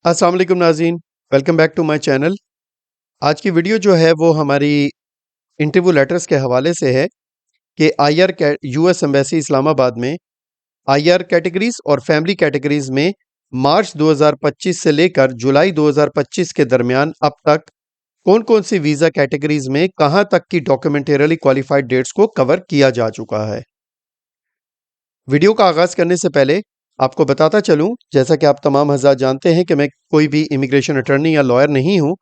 अस्सलाम वालेकुम नाज़रीन, welcome back to my channel. आज की वीडियो जो है वो हमारी इंटरव्यू लेटर्स के हवाले से है कि आईआर यूएस एम्बेसी इस्लामाबाद में आईआर कैटेगरीज और फैमिली कैटेगरीज में मार्च 2025 से लेकर जुलाई 2025 के दरमियान अब तक कौन-कौन सी वीज़ा कैटेगरीज में कहां तक की डॉक्यूमेंटरली क्वालिफाइड डेट्स को कवर किया जा चुका है। वीडियो का आगाज़ करने से पहले आपको बताता चलूं, जैसा कि आप तमाम हज़रात जानते हैं कि मैं कोई भी इमिग्रेशन अटर्नी या लॉयर नहीं हूं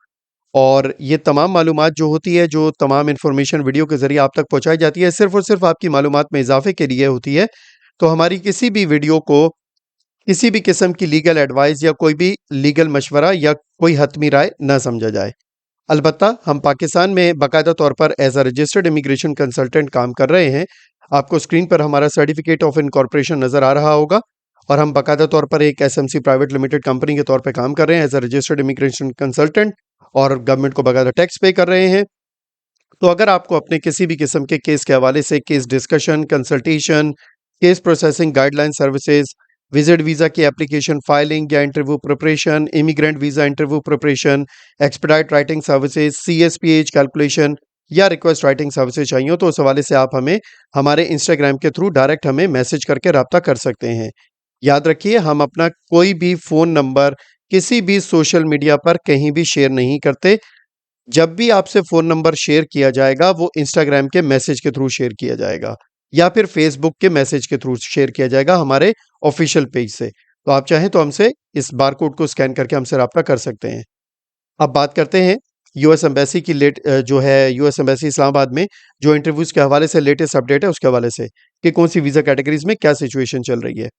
और ये तमाम मालूमात जो होती है, जो तमाम इन्फॉर्मेशन वीडियो के ज़रिए आप तक पहुँचाई जाती है, सिर्फ़ और सिर्फ़ आपकी मालूमात में इज़ाफ़े के लिए होती है। तो हमारी किसी भी वीडियो को किसी भी किस्म की लीगल एडवाइस या कोई भी लीगल मशवरा या कोई हतमी राय ना समझा जाए। अलबत्ता हम पाकिस्तान में बाकायदा तौर पर as a registered immigration consultant काम कर रहे हैं। आपको स्क्रीन पर हमारा सर्टिफ़िकेट ऑफ इनकॉर्पोरेशन नज़र आ रहा होगा और हम बाकायदा तौर पर एक एसएमसी प्राइवेट लिमिटेड कंपनी के तौर पे काम कर रहे हैं as a registered immigration consultant और गवर्नमेंट को बाकायदा टैक्स पे कर रहे हैं। तो अगर आपको अपने किसी भी किस्म के केस के हवाले से case discussion, consultation, case processing guideline services, visit visa की एप्लीकेशन फाइलिंग या interview preparation, immigrant visa interview preparation, expedite writing services, CSPH calculation या रिक्वेस्ट राइटिंग सर्विसेज चाहिए हो तो उस हवाले से आप हमें हमारे इंस्टाग्राम के थ्रू डायरेक्ट हमें मैसेज करके रब्ता कर सकते हैं। याद रखिए, हम अपना कोई भी फ़ोन नंबर किसी भी सोशल मीडिया पर कहीं भी शेयर नहीं करते। जब भी आपसे फ़ोन नंबर शेयर किया जाएगा, वो इंस्टाग्राम के मैसेज के थ्रू शेयर किया जाएगा या फिर फेसबुक के मैसेज के थ्रू शेयर किया जाएगा हमारे ऑफिशियल पेज से। तो आप चाहें तो हमसे इस बारकोड को स्कैन करके हमसे राब्ता कर सकते हैं। अब बात करते हैं यूएस एम्बेसी की जो है यूएस एम्बेसी इस्लामाबाद में जो इंटरव्यूज़ के हवाले से लेटेस्ट अपडेट है उसके हवाले से कि कौन-सी वीज़ा कैटेगरीज़ में क्या सिचुएशन चल रही है।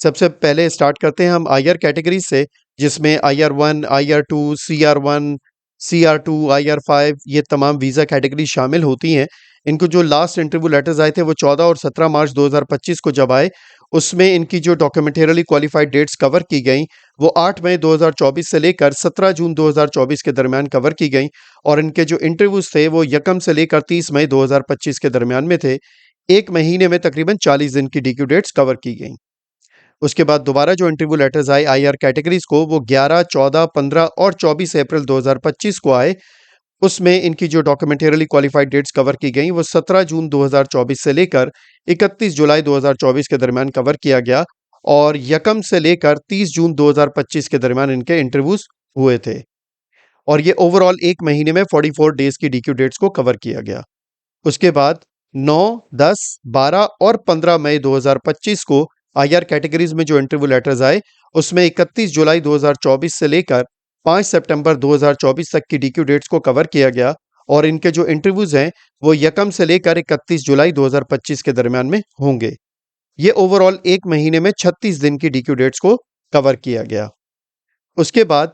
सबसे पहले स्टार्ट करते हैं हम आईआर कैटेगरी से, जिसमें IR 1, IR 2, CR 1, CR 2, IR 5 ये तमाम वीज़ा कैटेगरी शामिल होती हैं। इनको जो लास्ट इंटरव्यू लेटर्स आए थे वो 14 और 17 मार्च 2025 को जब आए, उसमें इनकी जो डॉक्यूमेंटरली क्वालिफाइड डेट्स कवर की गई वो 8 मई 2024 से लेकर 17 जून 2024 के दरमियान कवर की गई और इनके जो इंटरव्यूज़ थे वो 1 से लेकर 30 मई 2025 के दरमियान में थे। 1 महीने में तकरीबन 40 दिन की डीक्यू डेट्स कवर की गई। उसके बाद दोबारा जो इंटरव्यू लेटर्स आए आईआर कैटेगरीज को वो 11, 14, 15 और 24 अप्रैल 2025 को आए। उसमें इनकी जो डॉक्यूमेंटरली क्वालिफाइड डेट्स कवर की गई वो 17 जून 2024 से लेकर 31 जुलाई 2024 के दरमियान कवर किया गया और 1 से लेकर 30 जून 2025 के दरमियान इनके इंटरव्यूज हुए थे और ये ओवरऑल 1 महीने में 44 डेज की डीक्यू डेट्स को कवर किया गया। उसके बाद 9, 10, 12 और 15 मई 2025 को आईआर कैटेगरीज में जो इंटरव्यू लेटर्स आए उसमें 31 जुलाई 2024 से लेकर 5 सितंबर 2024 तक की डीक्यू डेट्स को कवर किया गया और इनके जो इंटरव्यूज हैं वो 1 से लेकर 31 जुलाई 2025 के दरमियान में होंगे। ये ओवरऑल 1 महीने में 36 दिन की डीक्यू डेट्स को कवर किया गया। उसके बाद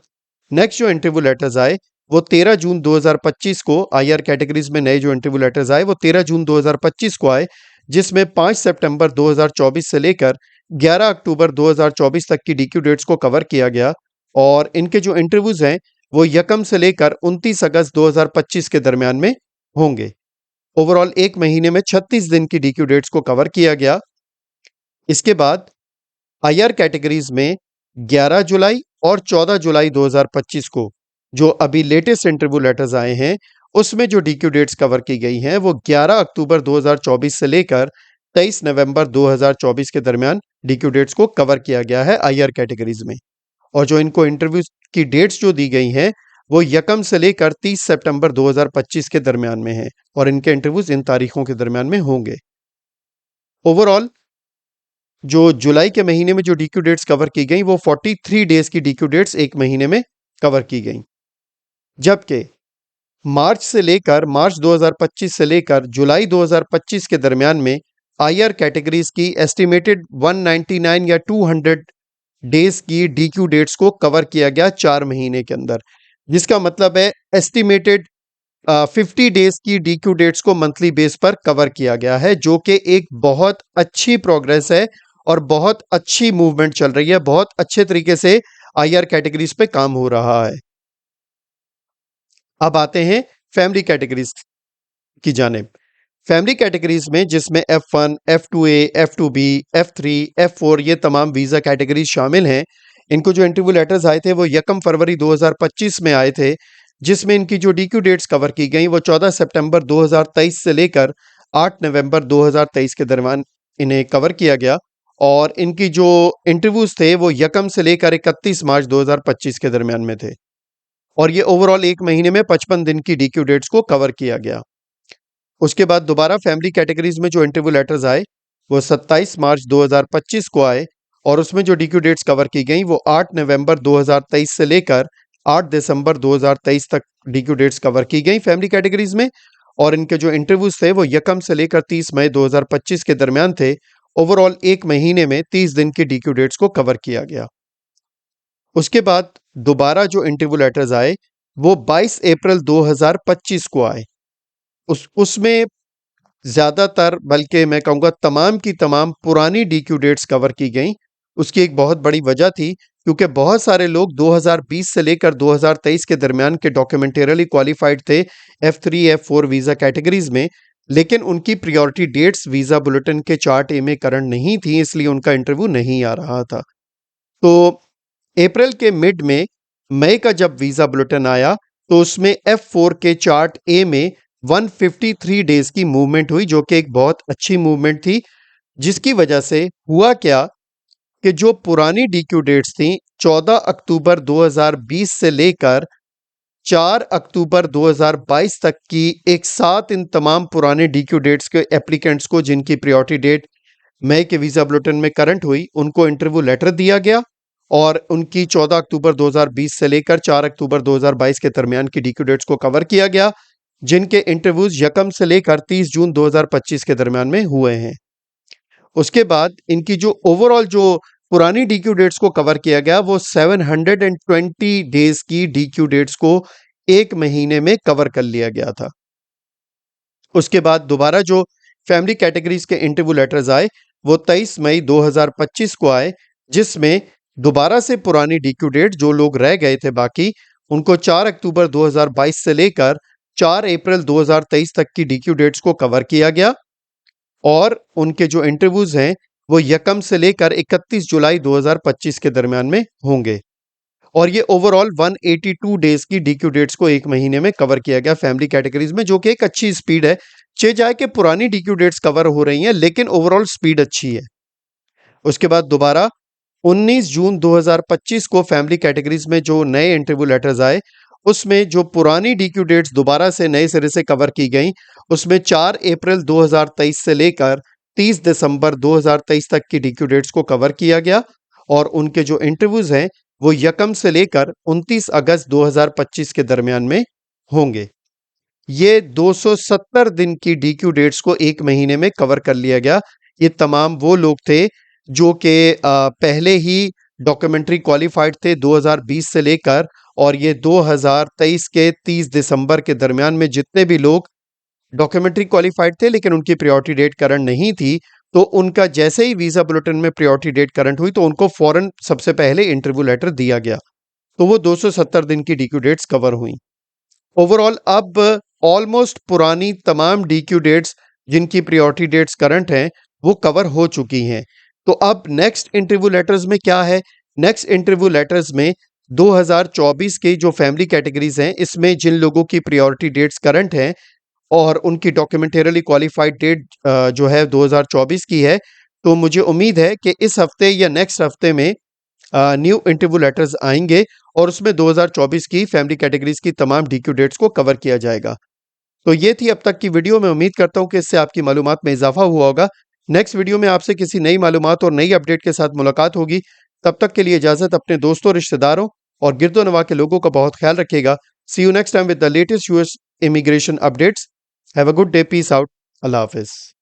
नेक्स्ट जो इंटरव्यू लेटर्स आए वो 13 जून 2025 को आईआर कैटेगरीज में नए जो इंटरव्यू लेटर्स आए वो 13 जून 2025 को आए, जिसमें 5 सितंबर 2024 से लेकर 11 अक्टूबर 2024 तक की डीक्यू डेट्स को कवर किया गया और इनके जो इंटरव्यूज हैं वो 1 से लेकर 29 अगस्त 2025 के दरमियान में होंगे। ओवरऑल 1 महीने में 36 दिन की डीक्यू डेट्स को कवर किया गया। इसके बाद आईआर कैटेगरीज में 11 जुलाई और 14 जुलाई 2025 को जो अभी लेटेस्ट इंटरव्यू लेटर्स आए हैं उसमें जो डीक्यू डेट्स कवर की गई हैं वो 11 अक्टूबर 2024 से लेकर 23 नवंबर 2024 के दरमियान डीक्यू डेट्स को कवर किया गया है आईआर कैटेगरीज में और जो इनको इंटरव्यू की डेट्स जो दी गई हैं वो 1 से लेकर 30 सितंबर 2025 के दरमियान में हैं और इनके इंटरव्यूज इन तारीखों के दरमियान में होंगे। ओवरऑल जो जुलाई के महीने में जो डीक्यू डेट्स कवर की गई वो 43 डेज की डीक्यू डेट्स 1 महीने में कवर की गई, जबकि मार्च 2025 से लेकर जुलाई 2025 के दरमियान में आईआर कैटेगरीज की एस्टिमेटेड 199 या 200 डेज की डीक्यू डेट्स को कवर किया गया 4 महीने के अंदर, जिसका मतलब है एस्टिमेटेड 50 डेज की डीक्यू डेट्स को मंथली बेस पर कवर किया गया है, जो कि एक बहुत अच्छी प्रोग्रेस है और बहुत अच्छी मूवमेंट चल रही है। बहुत अच्छे तरीके से आईआर कैटेगरीज पे काम हो रहा है। अब आते हैं फैमिली कैटेगरीज की जानिब। फैमिली कैटेगरीज में जिसमें F1, F2A, F2B, F3, F4 ये तमाम वीज़ा कैटेगरीज शामिल हैं। इनको जो इंटरव्यू लेटर्स आए थे वो 1 फरवरी 2025 में आए थे, जिसमें इनकी जो डीक्यू डेट्स कवर की गई वो 14 सितंबर 2023 से लेकर 8 नवंबर 2023 के दरमियान इन्हें कवर किया गया। और इनकी जो इंटरव्यूज थे वो 1 से लेकर 31 मार्च 2025 के दरमियान में थे। और ये ओवरऑल 1 महीने में 55 दिन की डीक्यू डेट्स को कवर किया गया। उसके बाद दोबारा फैमिली कैटेगरीज में जो इंटरव्यू लेटर्स आए वो 27 मार्च 2025 को आए, और उसमें जो डीक्यू डेट्स कवर की गई वो 8 नवंबर 2023 से लेकर 8 दिसंबर 2023 तक डीक्यू डेट्स कवर की गई फैमिली कैटेगरीज में। और इनके जो इंटरव्यूज थे वो 1 से लेकर 30 मई 2025 के दरमियान थे। ओवरऑल 1 महीने में 30 दिन की डीक्यू डेट्स को कवर किया गया। उसके बाद दोबारा जो इंटरव्यू लेटर्स आए वो 22 अप्रैल 2025 को आए। उसमें ज़्यादातर, बल्कि मैं कहूँगा तमाम की तमाम पुरानी डीक्यू डेट्स कवर की गई। उसकी एक बहुत बड़ी वजह थी क्योंकि बहुत सारे लोग 2020 से लेकर 2023 के दरमियान के डॉक्यूमेंटरली क्वालिफाइड थे F3 F4 वीज़ा कैटेगरीज में, लेकिन उनकी प्रायोरिटी डेट्स वीज़ा बुलेटिन के चार्ट ए में करंट नहीं थी, इसलिए उनका इंटरव्यू नहीं आ रहा था। तो अप्रैल के मिड में मई का जब वीज़ा बुलेटिन आया तो उसमें F4 के चार्ट ए में 153 डेज की मूवमेंट हुई, जो कि एक बहुत अच्छी मूवमेंट थी। जिसकी वजह से हुआ क्या कि जो पुरानी डीक्यू डेट्स थी 14 अक्टूबर 2020 से लेकर 4 अक्टूबर 2022 तक की, एक साथ इन तमाम पुराने डीक्यू डेट्स के एप्लीकेंट्स को जिनकी प्रायोरिटी डेट मई के वीज़ा बुलेटिन में करंट हुई, उनको इंटरव्यू लेटर दिया गया और उनकी 14 अक्टूबर 2020 से लेकर 4 अक्टूबर 2022 के दरमियान की डीक्यू डेट्स को कवर किया गया, जिनके इंटरव्यूज 1 से लेकर 30 जून 2025 के दरमियान में हुए हैं। उसके बाद इनकी जो ओवरऑल जो पुरानी डीक्यू डेट्स को कवर किया गया वो 720 डेज की डीक्यू डेट्स को 1 महीने में कवर कर लिया गया था। उसके बाद दोबारा जो फैमिली कैटेगरीज के इंटरव्यू लेटर्स आए वो 23 मई 2025 को आए, जिसमें दोबारा से पुरानी डीक्यू डेट जो लोग रह गए थे बाकी, उनको 4 अक्टूबर 2022 से लेकर 4 अप्रैल 2023 तक की डीक्यू डेट्स को कवर किया गया। और उनके जो इंटरव्यूज हैं वो 1 से लेकर 31 जुलाई 2025 के दरमियान में होंगे। और ये ओवरऑल 182 डेज की डीक्यू डेट्स को 1 महीने में कवर किया गया फैमिली कैटेगरीज में, जो कि एक अच्छी स्पीड है। चे जाए कि पुरानी डीक्यू डेट्स कवर हो रही हैं, लेकिन ओवरऑल स्पीड अच्छी है। उसके बाद दोबारा 19 जून 2025 को फैमिली कैटेगरीज में जो नए इंटरव्यू लेटर्स आए उसमें जो पुरानी डीक्यू डेट्स दोबारा से नए सिरे से कवर की गई, उसमें 4 अप्रैल 2023 से लेकर 30 दिसंबर 2023 तक की डीक्यू डेट्स को कवर किया गया। और उनके जो इंटरव्यूज हैं वो 1 से लेकर 29 अगस्त 2025 के दरमियान में होंगे। ये 270 दिन की डीक्यू डेट्स को 1 महीने में कवर कर लिया गया। ये तमाम वो लोग थे जो कि पहले ही डॉक्यूमेंट्री क्वालिफाइड थे 2020 से लेकर, और ये 2023 के 30 दिसंबर के दरमियान में जितने भी लोग डॉक्यूमेंट्री क्वालिफाइड थे लेकिन उनकी प्रायोरिटी डेट करंट नहीं थी, तो उनका जैसे ही वीज़ा बुलेटिन में प्रायोरिटी डेट करंट हुई तो उनको फौरन सबसे पहले इंटरव्यू लेटर दिया गया। तो वो 270 दिन की डीक्यू डेट्स कवर हुई। ओवरऑल अब ऑलमोस्ट पुरानी तमाम डीक्यू डेट्स जिनकी प्रायोरिटी डेट्स करंट हैं वो कवर हो चुकी हैं। तो अब नेक्स्ट इंटरव्यू लेटर्स में क्या है? नेक्स्ट इंटरव्यू लेटर्स में 2024 की जो फैमिली कैटेगरीज हैं इसमें जिन लोगों की प्रायोरिटी डेट्स करंट हैं और उनकी डॉक्यूमेंटरली क्वालिफाइड डेट जो है 2024 की है, तो मुझे उम्मीद है कि इस हफ्ते या नेक्स्ट हफ्ते में न्यू इंटरव्यू लेटर्स आएंगे और उसमें 2024 की फैमिली कैटेगरीज की तमाम डीक्यू डेट्स को कवर किया जाएगा। तो ये थी अब तक की वीडियो। मैं उम्मीद करता हूँ कि इससे आपकी मालूमात में इजाफा हुआ होगा। नेक्स्ट वीडियो में आपसे किसी नई मालूमात और नई अपडेट के साथ मुलाकात होगी। तब तक के लिए इजाजत। अपने दोस्तों, रिश्तेदारों और गिरदो नवा के लोगों का बहुत ख्याल रखिएगा। See you next time with the latest US immigration updates. Have a good day. Peace out. अल्लाह हाफिज।